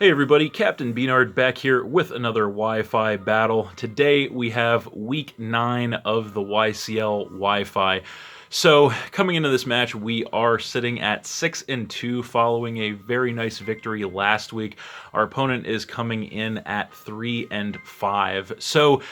Hey everybody, Captain B-Nard back here with another Wi-Fi battle. Today we have week 9 of the YCL Wi-Fi. So coming into this match, we are sitting at 6-2 following a very nice victory last week. Our opponent is coming in at 3-5. So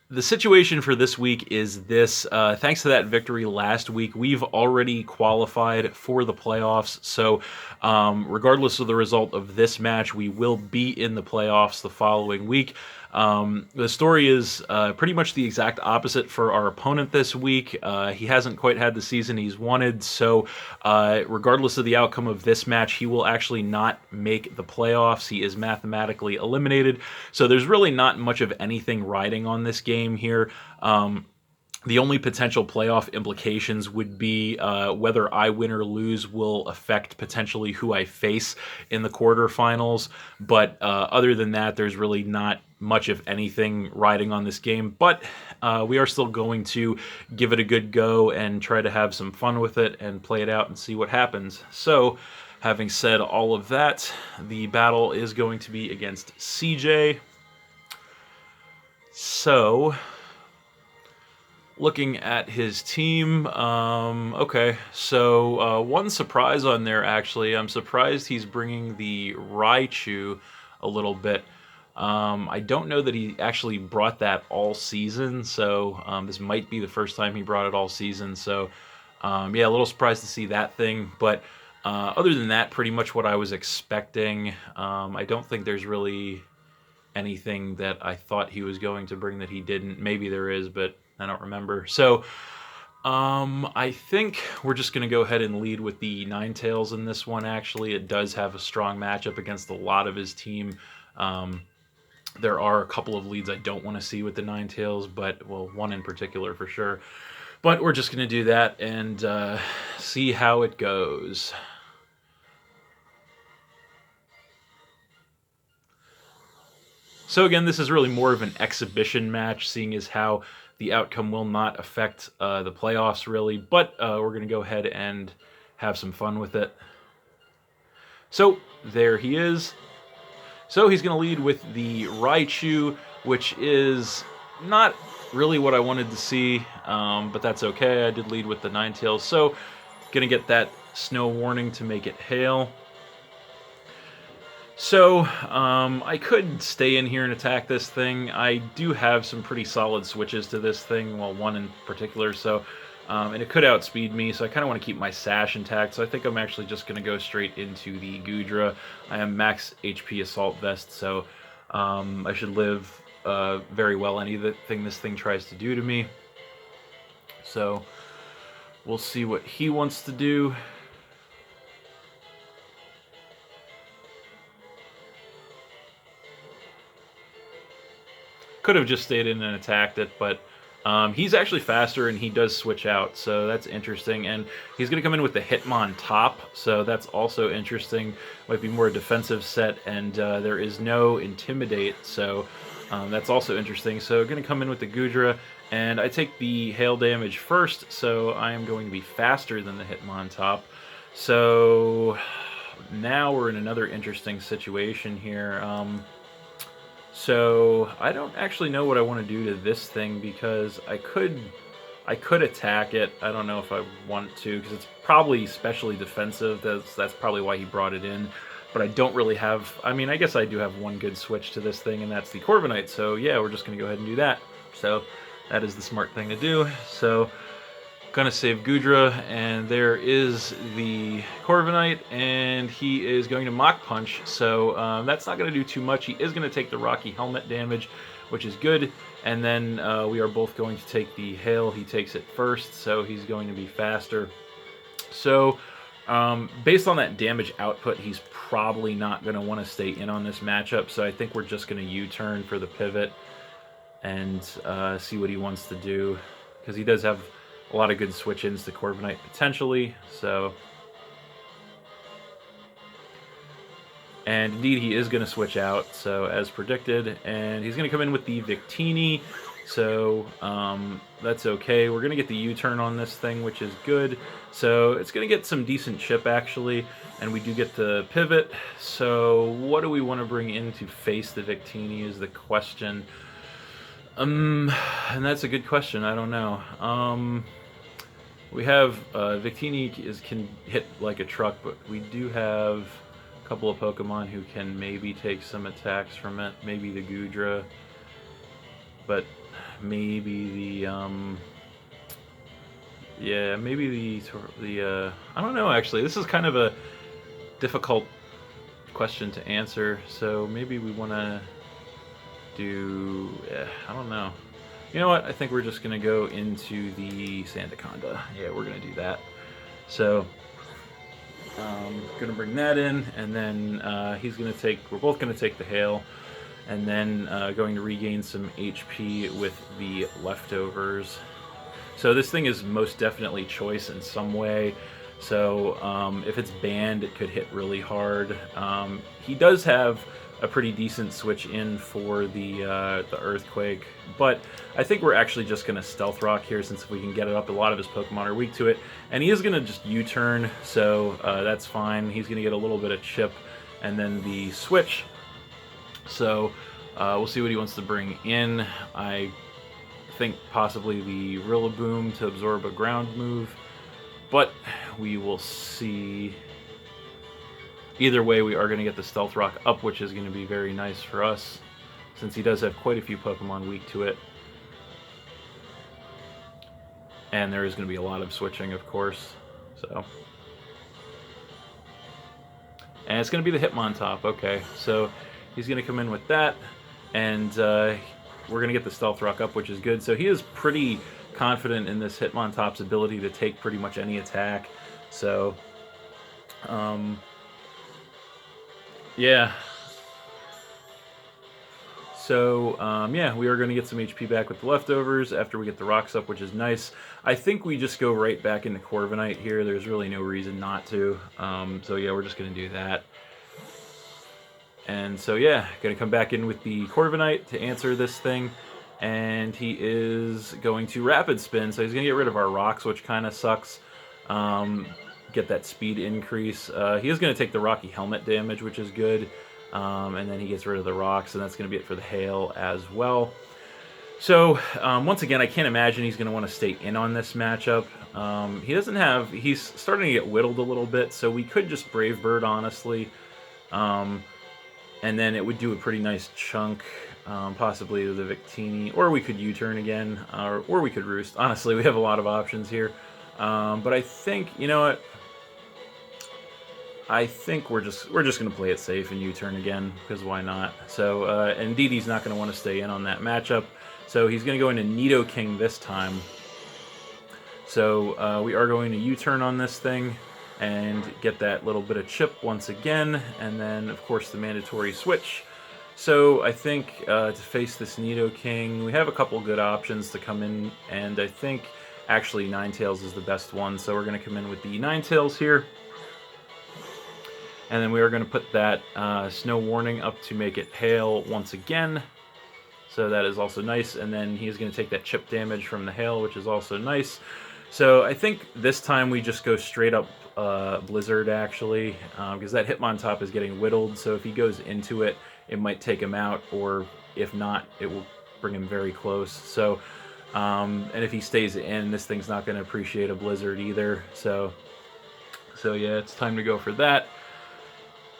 the situation for this week is this. Thanks to that victory last week, we've already qualified for the playoffs. So regardless of the result of this match, we will be in the playoffs the following week. The story is pretty much the exact opposite for our opponent this week. He hasn't quite had the season he's wanted, so regardless of the outcome of this match, he will actually not make the playoffs. He is mathematically eliminated, so there's really not much of anything riding on this game here. The only potential playoff implications would be whether I win or lose will affect potentially who I face in the quarterfinals. But other than that, there's really not much of anything riding on this game. But we are still going to give it a good go and try to have some fun with it and play it out and see what happens. So, having said all of that, the battle is going to be against CJ. So, looking at his team, okay, so one surprise on there, actually. I'm surprised he's bringing the Raichu a little bit. I don't know that he actually brought that all season, so this might be the first time he brought it all season, so yeah, a little surprised to see that thing, but other than that, pretty much what I was expecting. I don't think there's really anything that I thought he was going to bring that he didn't. Maybe there is, but I don't remember. So I think we're just going to go ahead and lead with the Ninetales in this one, actually. It does have a strong matchup against a lot of his team. There are a couple of leads I don't want to see with the Ninetales, but, well, one in particular for sure. But we're just going to do that and see how it goes. So again, this is really more of an exhibition match, seeing as how the outcome will not affect the playoffs, really. But we're going to go ahead and have some fun with it. So there he is. So he's going to lead with the Raichu, which is not really what I wanted to see, but that's okay. I did lead with the Ninetales. So going to get that snow warning to make it hail. So, I could stay in here and attack this thing. I do have some pretty solid switches to this thing, well, one in particular, so, and it could outspeed me, so I kind of want to keep my sash intact, so I think I'm actually just going to go straight into the Goodra. I am max HP Assault Vest, so I should live very well anything this thing tries to do to me. So, we'll see what he wants to do. Could have just stayed in and attacked it, but he's actually faster and he does switch out, so that's interesting. And he's going to come in with the Hitmontop, so that's also interesting. Might be more a defensive set, and there is no Intimidate, so that's also interesting. So going to come in with the Goodra, and I take the hail damage first, so I am going to be faster than the Hitmontop. So now we're in another interesting situation here. So I don't actually know what I want to do to this thing, because I could attack it. I don't know if I want to, because it's probably specially defensive. That's probably why he brought it in. But I don't really have... I mean, I guess I do have one good switch to this thing, and that's the Corviknight. So yeah, we're just going to go ahead and do that. So that is the smart thing to do. So gonna save Goodra, and there is the Corviknight, and he is going to Mach Punch, so that's not going to do too much. He is going to take the Rocky Helmet damage, which is good, and then we are both going to take the Hail. He takes it first, so he's going to be faster. So based on that damage output, he's probably not going to want to stay in on this matchup, so I think we're just going to U-turn for the pivot and see what he wants to do, because he does have a lot of good switch-ins to Corviknight potentially, so... And indeed, he is going to switch out, so as predicted, and he's going to come in with the Victini, So that's okay. We're going to get the U-turn on this thing, which is good. So it's going to get some decent chip, actually. And we do get the pivot. So what do we want to bring in to face the Victini is the question. And that's a good question. I don't know. We have Victini can hit like a truck, but we do have a couple of Pokemon who can maybe take some attacks from it. Maybe the Goodra, but maybe the yeah, maybe the I don't know. Actually, this is kind of a difficult question to answer. So maybe we want to do. I don't know. You know what? I think we're just going to go into the Sandaconda. Yeah, we're going to do that. So, going to bring that in, and then he's going to take, we're both going to take the Hail, and then going to regain some HP with the leftovers. So this thing is most definitely choice in some way. So if it's banned, it could hit really hard. He does have a pretty decent switch in for the Earthquake, but I think we're actually just going to Stealth Rock here, since if we can get it up, a lot of his Pokemon are weak to it, and he is going to just U-turn, so that's fine. He's going to get a little bit of chip, and then the switch, so we'll see what he wants to bring in. I think possibly the Rillaboom to absorb a ground move, but we will see. Either way, we are going to get the Stealth Rock up, which is going to be very nice for us, since he does have quite a few Pokemon weak to it. And there is going to be a lot of switching, of course. So, and it's going to be the Hitmontop. Okay, so he's going to come in with that, and we're going to get the Stealth Rock up, which is good. So he is pretty confident in this Hitmontop's ability to take pretty much any attack. So, yeah. So, yeah, we are going to get some HP back with the leftovers after we get the rocks up, which is nice. I think we just go right back into Corviknight here. There's really no reason not to. So, yeah, we're just going to do that. And so, yeah, going to come back in with the Corviknight to answer this thing. And he is going to Rapid Spin. So he's going to get rid of our rocks, which kind of sucks. Get that speed increase. He is going to take the Rocky Helmet damage, which is good. And then he gets rid of the rocks, and that's going to be it for the Hail as well. So, once again, I can't imagine he's going to want to stay in on this matchup. He's starting to get whittled a little bit, so we could just Brave Bird, honestly. And then it would do a pretty nice chunk, possibly to the Victini, or we could U-turn again, or we could Roost. Honestly, we have a lot of options here. But I think, you know what? I think we're just going to play it safe and U-turn again, because why not? So, and Didi's not going to want to stay in on that matchup, so he's going to go into Nidoking this time. So we are going to U-turn on this thing and get that little bit of chip once again, and then of course the mandatory switch. So I think to face this Nidoking, we have a couple good options to come in, and I think actually Ninetales is the best one, so we're going to come in with the Ninetales here. And then we are going to put that Snow Warning up to make it Hail once again. So that is also nice. And then he's going to take that chip damage from the Hail, which is also nice. So I think this time we just go straight up Blizzard, actually, because that Hitmontop is getting whittled. So if he goes into it, it might take him out, or if not, it will bring him very close. So, and if he stays in, this thing's not going to appreciate a Blizzard either. So yeah, it's time to go for that.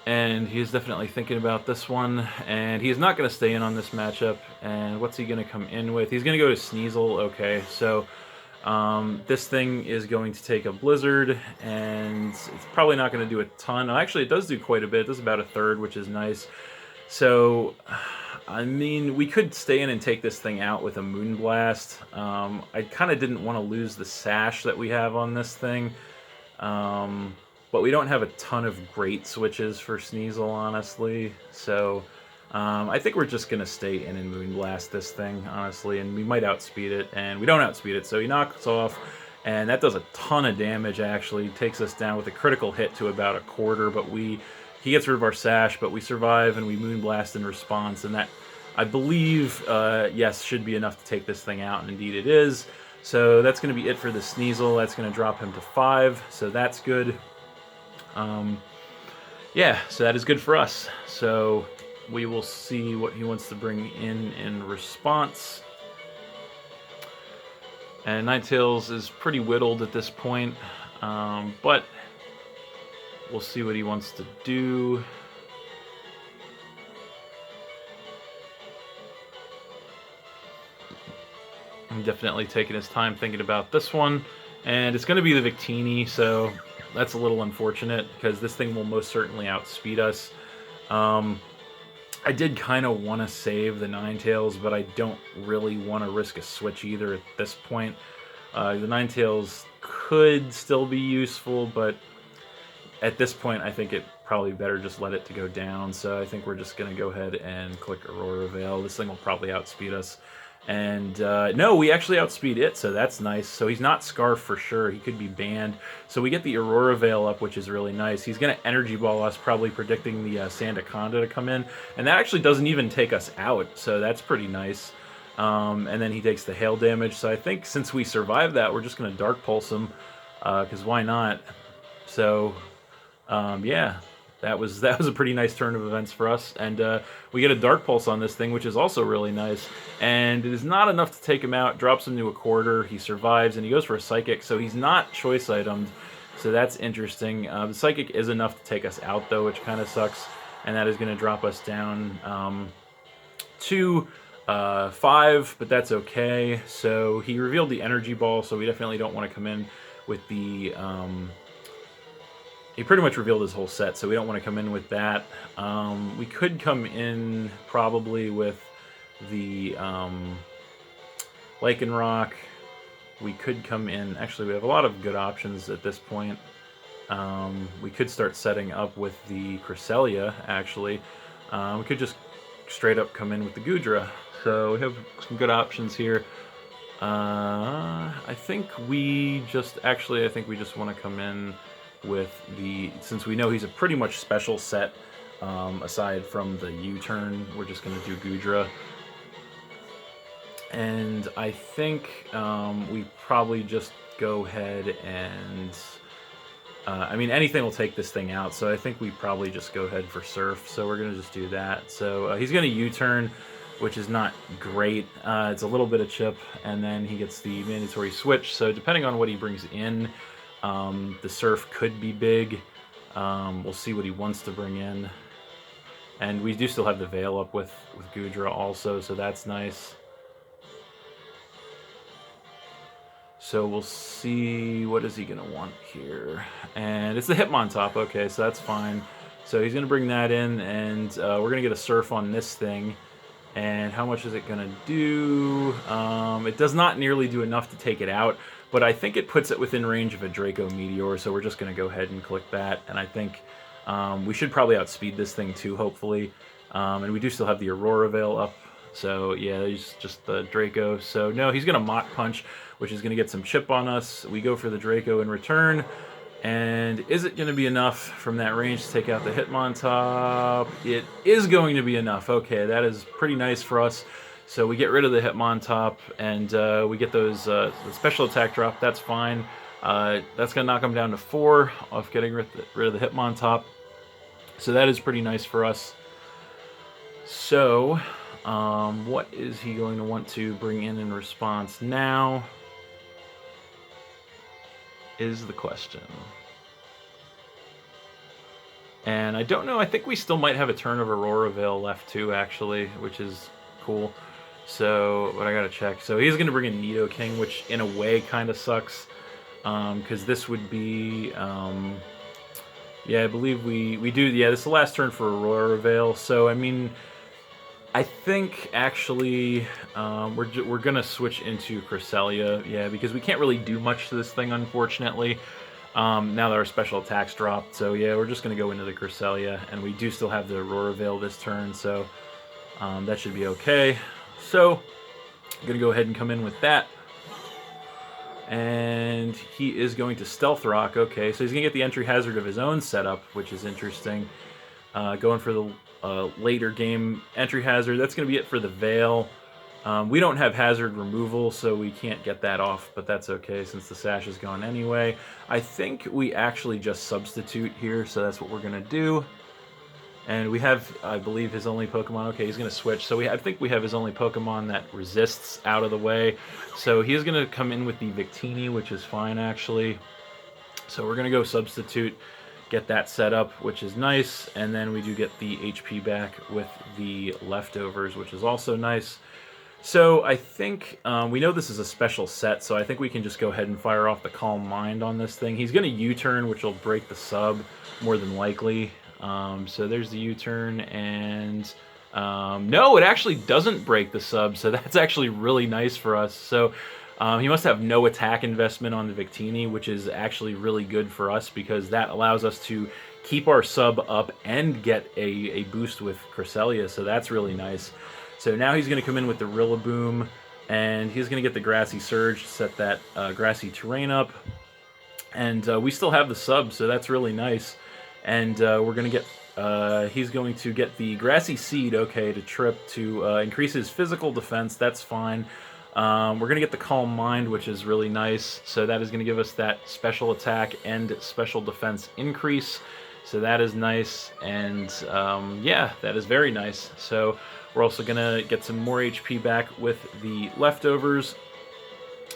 And he's definitely thinking about this one, and he's not going to stay in on this matchup. And what's he going to come in with? He's going to go to Sneasel. Okay, so this thing is going to take a Blizzard, and it's probably not going to do a ton. Actually, it does do quite a bit. It does about a third, which is nice. So, I mean, we could stay in and take this thing out with a Moonblast. I kind of didn't want to lose the Sash that we have on this thing. But we don't have a ton of great switches for Sneasel, honestly. So I think we're just going to stay in and Moonblast this thing, honestly. And we might outspeed it, and we don't outspeed it. So he knocks off, and that does a ton of damage, actually. Takes us down with a critical hit to about a quarter. But he gets rid of our Sash, but we survive, and we Moonblast in response. And that I believe, yes, should be enough to take this thing out, and indeed it is. So that's going to be it for the Sneasel. That's going to drop him to 5, so that's good. Yeah, so that is good for us. So we will see what he wants to bring in response. And Ninetales is pretty whittled at this point, but we'll see what he wants to do. I'm definitely taking his time thinking about this one, and it's going to be the Victini, so that's a little unfortunate because this thing will most certainly outspeed us. I did kind of want to save the Ninetales, but I don't really want to risk a switch either at this point. The Ninetales could still be useful, but at this point I think it probably better just let it to go down. So I think we're just going to go ahead and click Aurora Veil. This thing will probably outspeed us. And no, we actually outspeed it, so that's nice. So he's not Scarf for sure. He could be banned. So we get the Aurora Veil up, which is really nice. He's going to Energy Ball us, probably predicting the Sandaconda to come in. And that actually doesn't even take us out, so that's pretty nice. And then he takes the hail damage. So I think since we survived that, we're just going to Dark Pulse him, because why not? So, yeah. That was a pretty nice turn of events for us, and we get a Dark Pulse on this thing, which is also really nice, and it is not enough to take him out. Drops him to a quarter, he survives, and he goes for a Psychic, so he's not choice itemed, so that's interesting. The Psychic is enough to take us out, though, which kind of sucks, and that is going to drop us down to 5, but that's okay. So he revealed the Energy Ball, so we definitely don't want to come in with the... He pretty much revealed his whole set, so we don't want to come in with that. We could come in probably with the Lycanroc. We could come in... Actually, we have a lot of good options at this point. We could start setting up with the Cresselia, actually. We could just straight up come in with the Goodra. So we have some good options here. I think we just... Actually, I think we just want to come in with the, since we know he's a pretty much special set, aside from the U-turn, we're just going to do Goodra. And I think we probably just go ahead and, I mean, anything will take this thing out, so I think we probably just go ahead for Surf, so we're going to just do that. So he's going to U-turn, which is not great. It's a little bit of chip, and then he gets the mandatory switch, so depending on what he brings in, the Surf could be big. We'll see what he wants to bring in. And we do still have the Veil up with Goodra also, so that's nice. So we'll see, what is he going to want here? And it's the Hitmontop, okay, so that's fine. So he's going to bring that in, and we're going to get a Surf on this thing. And how much is it going to do? It does not nearly do enough to take it out, but I think it puts it within range of a Draco Meteor, so we're just going to go ahead and click that. And I think we should probably outspeed this thing too, hopefully. And we do still have the Aurora Veil up, so yeah, he's just the Draco. So no, he's going to Mach Punch, which is going to get some chip on us. We go for the Draco in return. And is it going to be enough from that range to take out the Hitmontop? It is going to be enough. Okay, that is pretty nice for us. So we get rid of the Hitmontop, and we get those the special attack drop. That's fine. That's going to knock him down to 4 off getting rid of the Hitmontop. So that is pretty nice for us. So what is he going to want to bring in response now? Is the question. And I don't know, I think we still might have a turn of Aurora Veil left too, actually, which is cool. So, but I gotta check. So he's gonna bring in Nidoking, which in a way kind of sucks, because this would be, yeah, I believe we do, yeah, this is the last turn for Aurora Veil. So, I mean, I think actually we're gonna switch into Cresselia, yeah, because we can't really do much to this thing, unfortunately. Now that our special attacks dropped, so yeah, we're just gonna go into the Cresselia, and we do still have the Aurora Veil this turn, so that should be okay. So I'm gonna go ahead and come in with that, and he is going to Stealth Rock. Okay, so he's gonna get the entry hazard of his own setup, which is interesting. going for the later game entry hazard. That's going to be it for the Veil. We don't have hazard removal, so we can't get that off, but that's okay since the sash is gone anyway. I think we actually just substitute here, so that's what we're going to do. And we have, I believe, his only Pokemon. Okay, he's going to switch. So I think we have his only Pokemon that resists out of the way. So he is going to come in with the Victini, which is fine, actually. So we're going to go substitute, get that set up, which is nice. And then we do get the HP back with the leftovers, which is also nice. So I think we know this is a special set, so I think we can just go ahead and fire off the Calm Mind on this thing. He's going to U-turn, which will break the sub more than likely. So there's the U-turn, and no, it actually doesn't break the sub, so that's actually really nice for us. So he must have no attack investment on the Victini, which is actually really good for us because that allows us to keep our sub up and get a boost with Cresselia, so that's really nice. So now he's going to come in with the Rillaboom, and he's going to get the Grassy Surge to set that Grassy Terrain up. And we still have the sub, so that's really nice. And we're going to get, he's going to get the Grassy Seed, okay, to trip to increase his physical defense. That's fine. We're going to get the Calm Mind, which is really nice. So that is going to give us that special attack and special defense increase. So that is nice. And yeah, that is very nice. So we're also going to get some more HP back with the leftovers.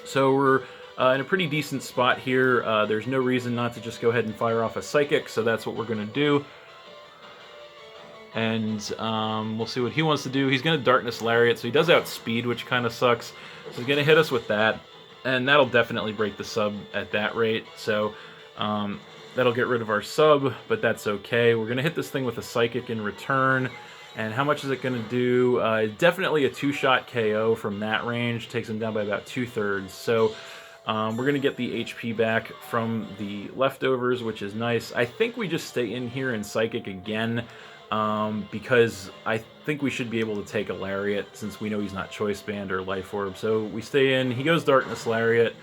So we're in a pretty decent spot here. There's no reason not to just go ahead and fire off a Psychic, so that's what we're going to do. And we'll see what he wants to do. He's going to Darkness Lariat, so he does outspeed, which kind of sucks. So he's going to hit us with that, and that'll definitely break the sub at that rate. So that'll get rid of our sub, but that's okay. We're going to hit this thing with a Psychic in return. And how much is it going to do? Definitely a 2-shot KO from that range. Takes him down by about 2/3. So we're going to get the HP back from the leftovers, which is nice. I think we just stay in here and Psychic again because I think we should be able to take a Lariat since we know he's not Choice Band or Life Orb. So we stay in. He goes Darkness Lariat.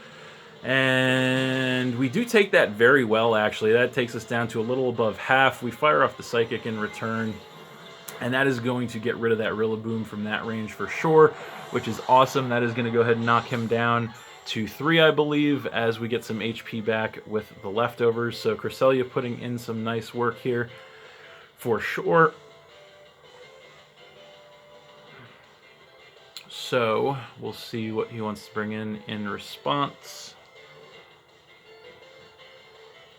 And we do take that very well, actually. That takes us down to a little above half. We fire off the Psychic in return. And that is going to get rid of that Rillaboom from that range for sure, which is awesome. That is going to go ahead and knock him down to 3, I believe, as we get some HP back with the leftovers. So Cresselia putting in some nice work here for sure. So we'll see what he wants to bring in response.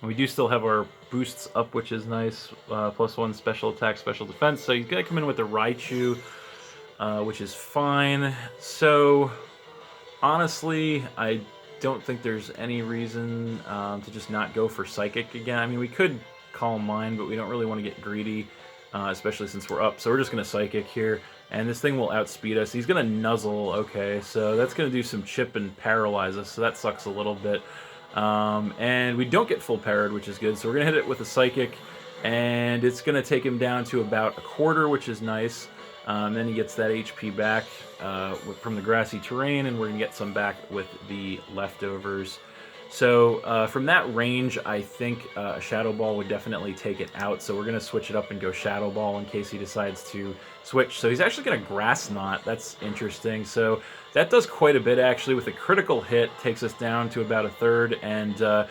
We do still have our boosts up, which is nice. +1 special attack, special defense. So he's going to come in with the Raichu, which is fine. So, honestly, I don't think there's any reason to just not go for Psychic again. I mean, we could Calm Mind, but we don't really want to get greedy, especially since we're up. So we're just going to Psychic here. And this thing will outspeed us. He's going to Nuzzle. Okay, so that's going to do some chip and paralyze us. So that sucks a little bit. And we don't get full parried, which is good. So we're going to hit it with a Psychic, and it's going to take him down to about 1/4, which is nice. Then he gets that HP back from the Grassy Terrain, and we're going to get some back with the leftovers. So from that range, I think a Shadow Ball would definitely take it out. So we're going to switch it up and go Shadow Ball in case he decides to switch. So he's actually going to Grass Knot. That's interesting. So that does quite a bit, actually. With a critical hit, takes us down to about 1/3. And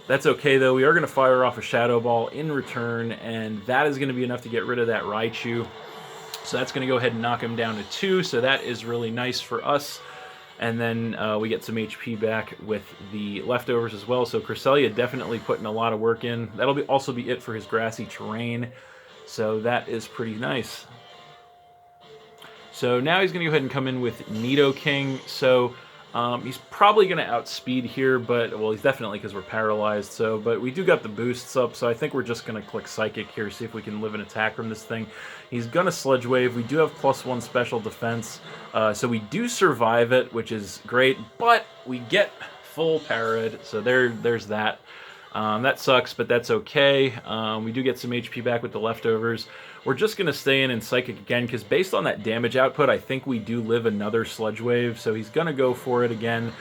that's okay, though. We are going to fire off a Shadow Ball in return, and that is going to be enough to get rid of that Raichu. So that's going to go ahead and knock him down to 2. So that is really nice for us. And then we get some HP back with the leftovers as well. So Cresselia definitely putting a lot of work in. That'll also be it for his Grassy Terrain. So that is pretty nice. So now he's going to go ahead and come in with Nidoking. So he's probably going to outspeed here, but, well, he's definitely because we're paralyzed. So, but we do got the boosts up, so I think we're just going to click Psychic here, see if we can live an attack from this thing. He's going to Sludge Wave. We do have +1 special defense, so we do survive it, which is great, but we get full parried, so there's that. That sucks, but that's okay. We do get some HP back with the leftovers. We're just going to stay in and Psychic again, because based on that damage output, I think we do live another Sludge Wave, so he's going to go for it again.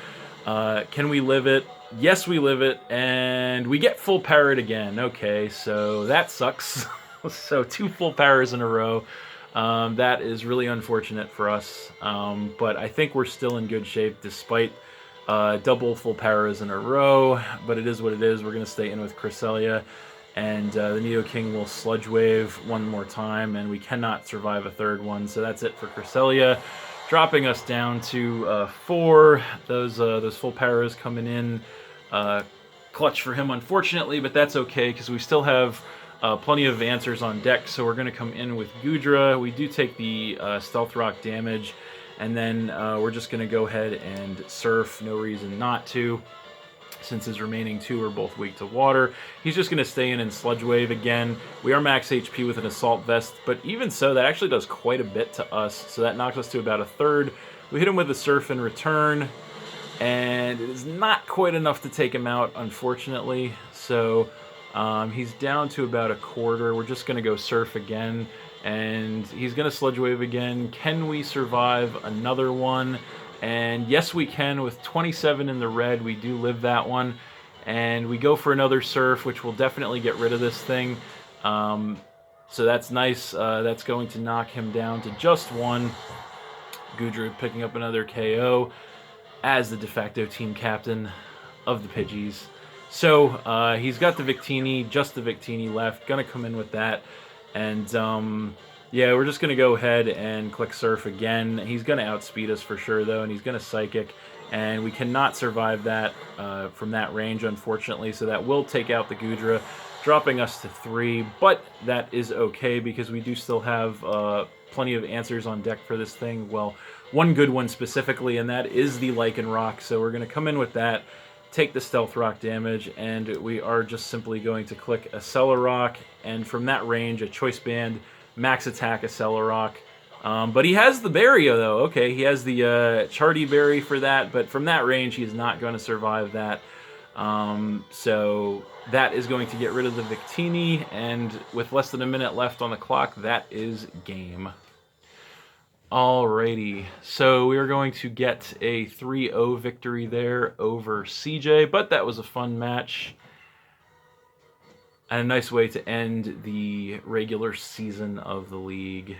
Can we live it? Yes, we live it, and we get full parried again. Okay, so that sucks. So 2 full powers in a row. That is really unfortunate for us, but I think we're still in good shape despite double full powers in a row, but it is what it is. We're going to stay in with Cresselia, and the Neo King will Sludge Wave one more time, and we cannot survive a third one, so that's it for Cresselia, dropping us down to 4. Those full powers coming in clutch for him, unfortunately, but that's okay, because we still have plenty of answers on deck, so we're going to come in with Goodra. We do take the Stealth Rock damage, and then we're just going to go ahead and Surf, no reason not to, since his remaining 2 are both weak to water. He's just going to stay in and Sludge Wave again. We are max HP with an Assault Vest, but even so, that actually does quite a bit to us, so that knocks us to about a third. We hit him with a Surf in return, and it is not quite enough to take him out, unfortunately, so he's down to about a quarter. We're just going to go Surf again, and he's going to Sludge Wave again. Can we survive another one? And yes, we can. With 27 in the red, we do live that one. And we go for another Surf, which will definitely get rid of this thing. So that's nice. That's going to knock him down to just 1. Goodra picking up another KO as the de facto team captain of the Pidgeys. So he's got the Victini, just the Victini left. Gonna come in with that. And yeah, we're just gonna go ahead and click Surf again. He's gonna outspeed us for sure though, and he's gonna Psychic. And we cannot survive that from that range, unfortunately. So that will take out the Goodra, dropping us to 3. But that is okay, because we do still have plenty of answers on deck for this thing. Well, one good one specifically, and that is the Lycanroc. So we're gonna come in with that, take the Stealth Rock damage, and we are just simply going to click Accelerock, and from that range, a Choice Band, max attack Accelerock. But he has the Berry, though. Okay, he has the Charty Berry for that, but from that range, he's not going to survive that. So that is going to get rid of the Victini, and with less than a minute left on the clock, that is game. Alrighty, so we are going to get a 3-0 victory there over CJ, but that was a fun match and a nice way to end the regular season of the league.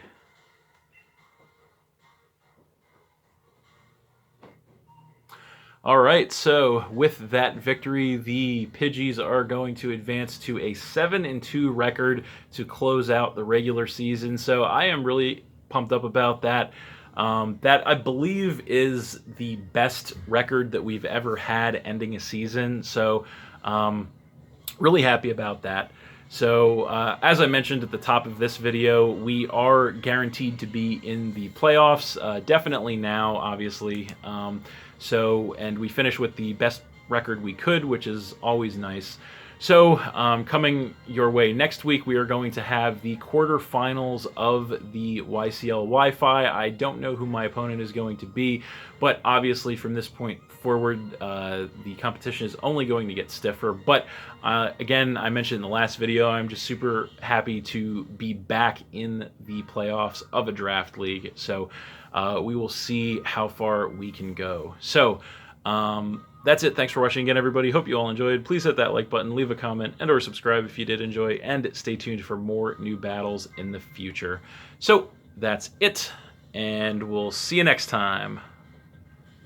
Alright, so with that victory, the Pidgeys are going to advance to a 7-2 record to close out the regular season, so I am really pumped up about that. That, I believe, is the best record that we've ever had ending a season, so really happy about that. So as I mentioned at the top of this video, we are guaranteed to be in the playoffs, definitely now, obviously. And we finish with the best record we could, which is always nice. So, coming your way next week, we are going to have the quarterfinals of the YCL Wifi. I don't know who my opponent is going to be, but obviously from this point forward, the competition is only going to get stiffer. But again, I mentioned in the last video, I'm just super happy to be back in the playoffs of a draft league. So we will see how far we can go. So, that's it. Thanks for watching again, everybody. Hope you all enjoyed. Please hit that like button, leave a comment, and or subscribe if you did enjoy, and stay tuned for more new battles in the future. So, that's it, and we'll see you next time.